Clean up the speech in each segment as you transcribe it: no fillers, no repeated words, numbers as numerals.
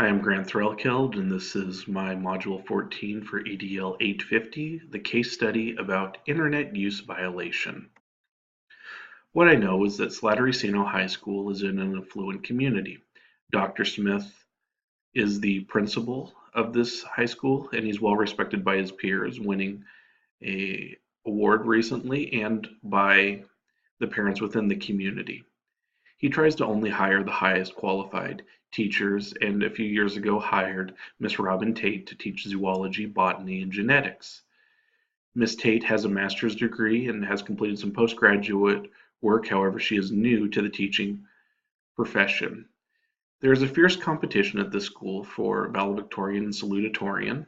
I am Grant Threlkeld, and this is my Module 14 for EDL 850, the case study about Internet use violation. What I know is that Slattery-Seno High School is in an affluent community. Dr. Smith is the principal of this high school, and he's well respected by his peers, winning an award recently and by the parents within the community. He tries to only hire the highest qualified teachers, and a few years ago hired Miss Robin Tate to teach zoology, botany, and genetics. Miss Tate has a master's degree and has completed some postgraduate work. However, she is new to the teaching profession. There is a fierce competition at this school for valedictorian and salutatorian,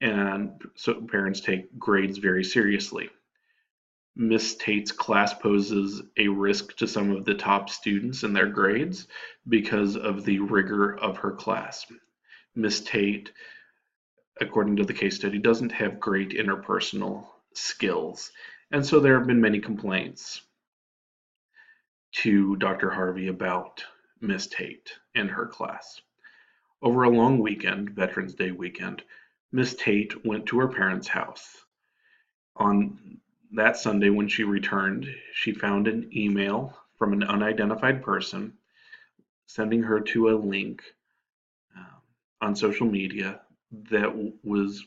and so parents take grades very seriously. Miss Tate's class poses a risk to some of the top students in their grades because of the rigor of her class. Miss Tate, according to the case study, doesn't have great interpersonal skills, and so there have been many complaints to Dr. Harvey about Miss Tate and her class. Over a long weekend, Veterans Day weekend, Miss Tate went to her parents' house. On that Sunday, when she returned, she found an email from an unidentified person sending her to a link on social media that was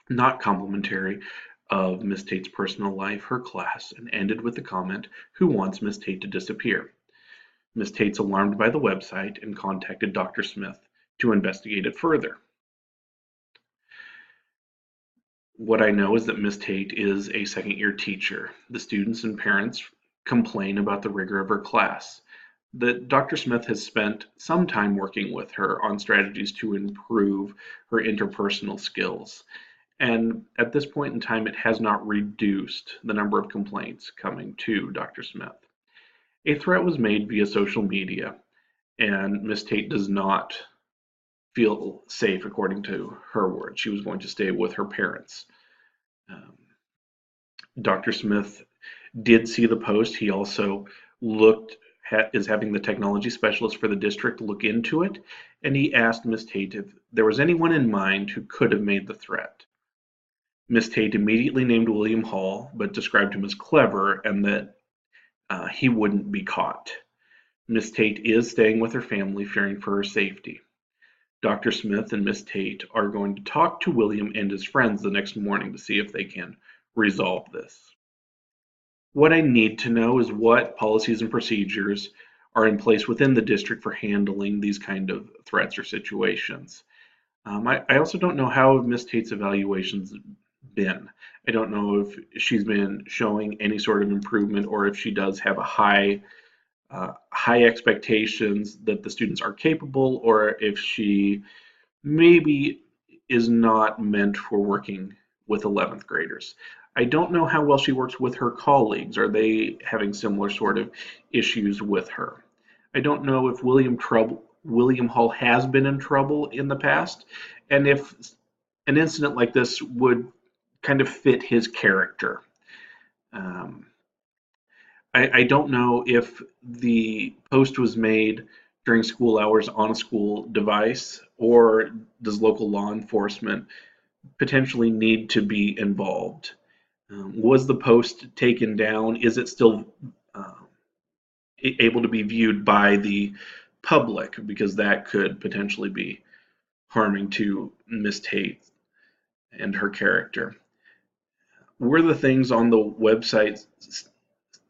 not complimentary of Miss Tate's personal life, her class, and ended with the comment, "Who wants Miss Tate to disappear?" Miss Tate's alarmed by the website and contacted Dr. Smith to investigate it further. What I know is that Miss Tate is a second-year teacher. The students and parents complain about the rigor of her class. That Dr. Smith has spent some time working with her on strategies to improve her interpersonal skills. And at this point in time, it has not reduced the number of complaints coming to Dr. Smith. A threat was made via social media, and Miss Tate does not feel safe, according to her words. She was going to stay with her parents. Dr. Smith did see the post. He also is having the technology specialist for the district look into it, and he asked Miss Tate if there was anyone in mind who could have made the threat. Miss Tate immediately named William Hall, but described him as clever and that he wouldn't be caught. Miss Tate is staying with her family, fearing for her safety. Dr. Smith and Miss Tate are going to talk to William and his friends the next morning to see if they can resolve this. What I need to know is what policies and procedures are in place within the district for handling these kind of threats or situations. I also don't know how Miss Tate's evaluations been. I don't know if she's been showing any sort of improvement or if she does have a high expectations that the students are capable, or if she maybe is not meant for working with 11th graders. I don't know how well she works with her colleagues. Are they having similar sort of issues with her? I don't know if William Hall has been in trouble in the past, and if an incident like this would kind of fit his character. Um, I don't know if the post was made during school hours on a school device, or does local law enforcement potentially need to be involved? Was the post taken down? Is it still able to be viewed by the public? Because that could potentially be harming to Miss Tate and her character. Were the things on the website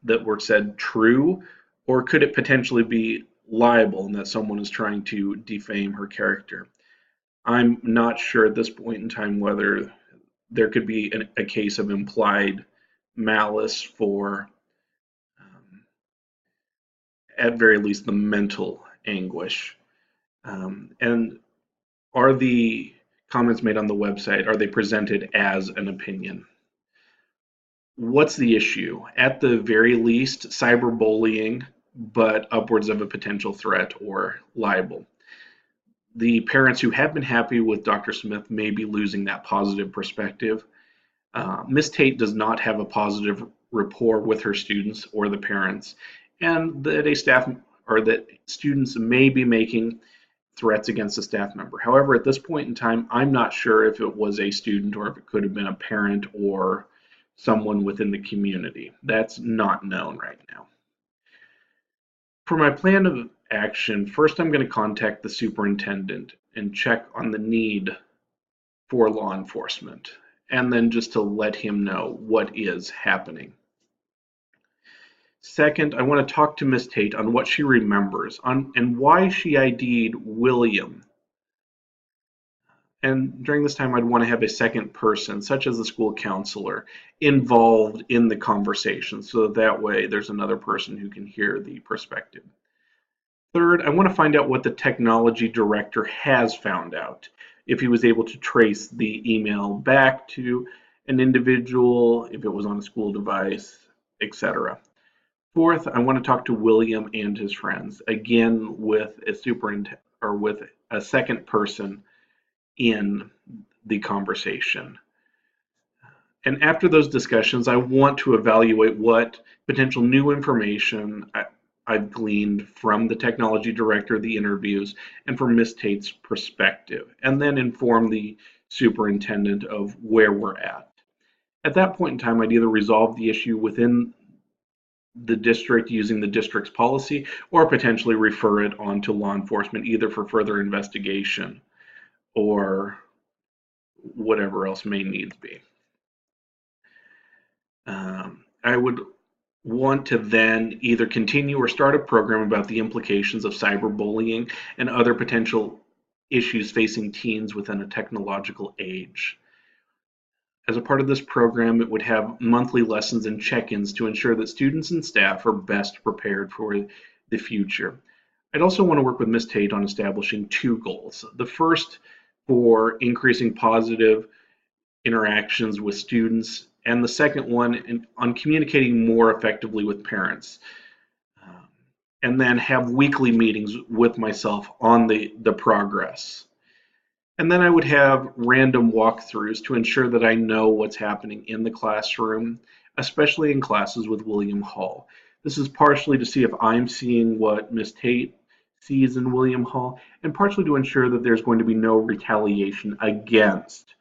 that were said true, or could it potentially be libel and that someone is trying to defame her character? I'm not sure at this point in time whether there could be a case of implied malice for, at very least, the mental anguish. And are the comments made on the website, are they presented as an opinion? What's the issue? At the very least, cyberbullying, but upwards of a potential threat or libel. The parents who have been happy with Dr. Smith may be losing that positive perspective. Miss Tate does not have a positive rapport with her students or the parents, and that a staff or that students may be making threats against a staff member. However, at this point in time, I'm not sure if it was a student or if it could have been a parent or someone within the community. That's not known right now. For my plan of action, first I'm going to contact the superintendent and check on the need for law enforcement, and then just to let him know what is happening. Second, I want to talk to Miss Tate on what she remembers and why she ID'd William. And during this time, I'd want to have a second person, such as the school counselor, involved in the conversation, so that way there's another person who can hear the perspective. Third, I want to find out what the technology director has found out, if he was able to trace the email back to an individual, if it was on a school device, etc. Fourth, I want to talk to William and his friends, again with a superintendent or with a second person in the conversation. And after those discussions, I want to evaluate what potential new information I've gleaned from the technology director, the interviews, and from Miss Tate's perspective, and then inform the superintendent of where we're at. At that point in time, I'd either resolve the issue within the district using the district's policy or potentially refer it on to law enforcement, either for further investigation or whatever else may needs be. I would want to then either continue or start a program about the implications of cyberbullying and other potential issues facing teens within a technological age. As a part of this program, it would have monthly lessons and check-ins to ensure that students and staff are best prepared for the future. I'd also want to work with Ms. Tate on establishing two goals. The first for increasing positive interactions with students, and the second one on communicating more effectively with parents. And then have weekly meetings with myself on the progress. And then I would have random walkthroughs to ensure that I know what's happening in the classroom, especially in classes with William Hall. This is partially to see if I'm seeing what Ms. Tate sees in William Hall, and partially to ensure that there's going to be no retaliation against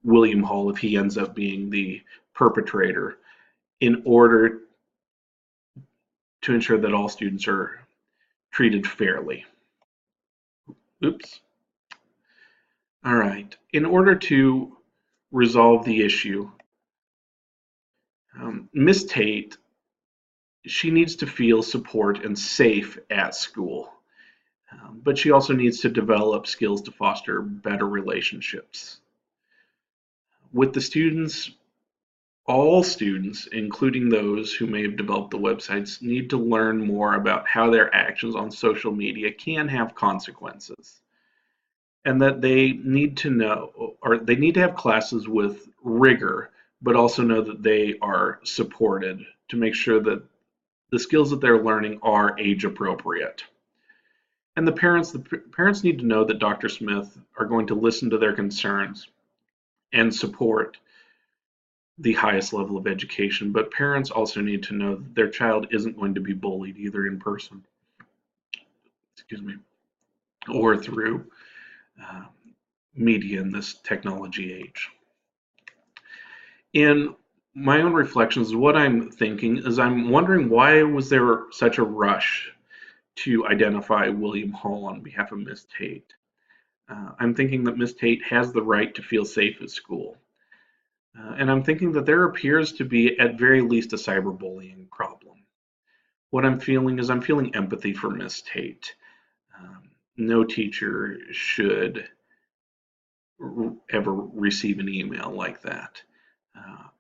William Hall if he ends up being the perpetrator, in order to ensure that all students are treated fairly. Oops. All right. In order to resolve the issue, Miss Tate, she needs to feel support and safe at school, but she also needs to develop skills to foster better relationships. With the students, all students, including those who may have developed the websites, need to learn more about how their actions on social media can have consequences, and that they need to know, or they need to have classes with rigor, but also know that they are supported to make sure that the skills that they're learning are age appropriate. And the parents need to know that Dr. Smith are going to listen to their concerns and support the highest level of education, but parents also need to know that their child isn't going to be bullied either in person, excuse me, or through media in this technology age. In my own reflections, what I'm thinking is I'm wondering, why was there such a rush to identify William Hall on behalf of Miss Tate? I'm thinking that Miss Tate has the right to feel safe at school. And I'm thinking that there appears to be, at very least, a cyberbullying problem. What I'm feeling is I'm feeling empathy for Miss Tate. No teacher should ever receive an email like that.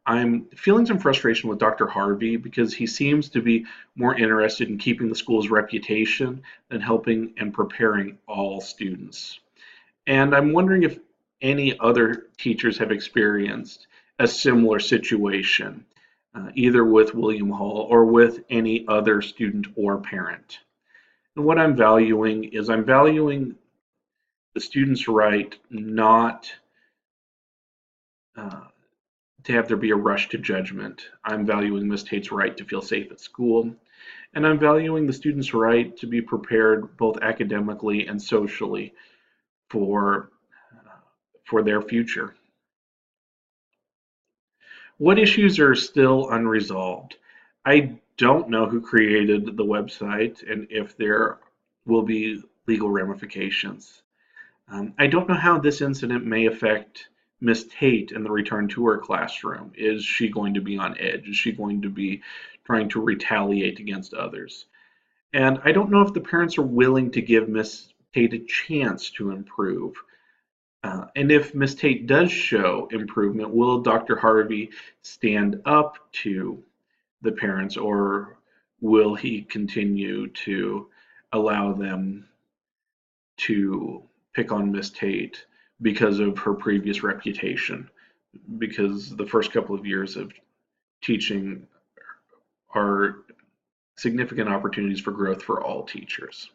I'm feeling some frustration with Dr. Harvey because he seems to be more interested in keeping the school's reputation than helping and preparing all students. And I'm wondering if any other teachers have experienced a similar situation, either with William Hall or with any other student or parent. And what I'm valuing is I'm valuing the student's right not to have there be a rush to judgment. I'm valuing Miss Tate's right to feel safe at school. And I'm valuing the student's right to be prepared both academically and socially for, for their future. What issues are still unresolved? I don't know who created the website and if there will be legal ramifications. I don't know how this incident may affect Miss Tate in the return to her classroom. Is she going to be on edge? Is she going to be trying to retaliate against others? And I don't know if the parents are willing to give Miss Tate a chance to improve. And if Miss Tate does show improvement, will Dr. Harvey stand up to the parents, or will he continue to allow them to pick on Miss Tate because of her previous reputation? Because the first couple of years of teaching are significant opportunities for growth for all teachers.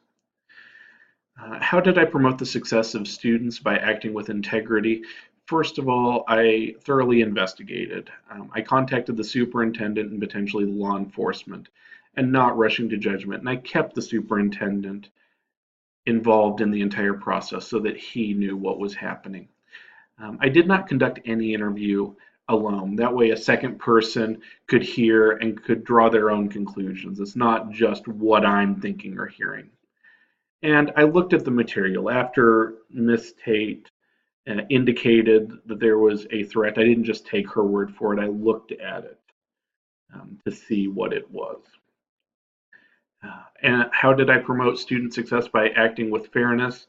How did I promote the success of students by acting with integrity? First of all, I thoroughly investigated. I contacted the superintendent and potentially law enforcement, and not rushing to judgment. And I kept the superintendent involved in the entire process so that he knew what was happening. I did not conduct any interview alone. That way, a second person could hear and could draw their own conclusions. It's not just what I'm thinking or hearing. And I looked at the material after Miss Tate indicated that there was a threat. I didn't just take her word for it. I looked at it to see what it was. And how did I promote student success? By acting with fairness.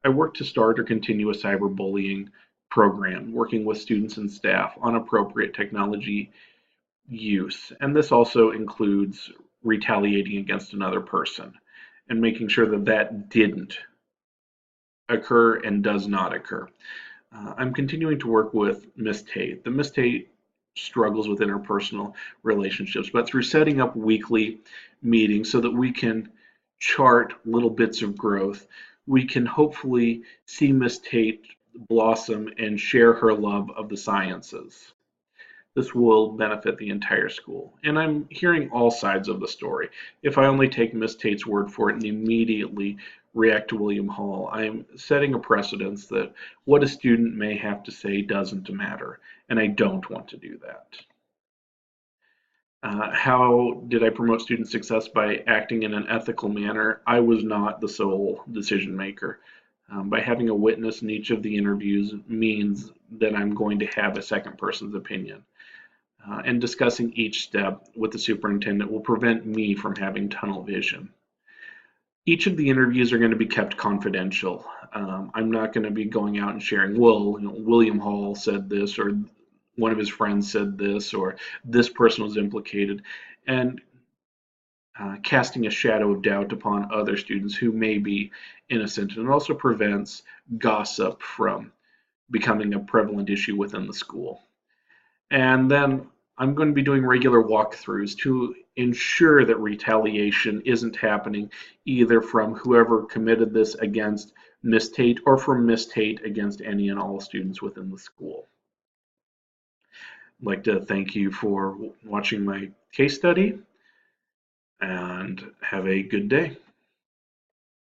I worked to start or continue a cyberbullying program, working with students and staff on appropriate technology use. And this also includes retaliating against another person and making sure that that didn't occur and does not occur. I'm continuing to work with Miss Tate. The Miss Tate struggles with interpersonal relationships, but through setting up weekly meetings so that we can chart little bits of growth, we can hopefully see Miss Tate blossom and share her love of the sciences. This will benefit the entire school. And I'm hearing all sides of the story. If I only take Miss Tate's word for it and immediately react to William Hall, I'm setting a precedence that what a student may have to say doesn't matter. And I don't want to do that. How did I promote student success? By acting in an ethical manner. I was not the sole decision maker. By having a witness in each of the interviews means that I'm going to have a second person's opinion. And discussing each step with the superintendent will prevent me from having tunnel vision. Each of the interviews are going to be kept confidential. I'm not going to be going out and sharing, well, William Hall said this, or one of his friends said this, or this person was implicated, and casting a shadow of doubt upon other students who may be innocent. And it also prevents gossip from becoming a prevalent issue within the school. And then I'm going to be doing regular walkthroughs to ensure that retaliation isn't happening either from whoever committed this against Miss Tate or from Miss Tate against any and all students within the school. I'd like to thank you for watching my case study and have a good day.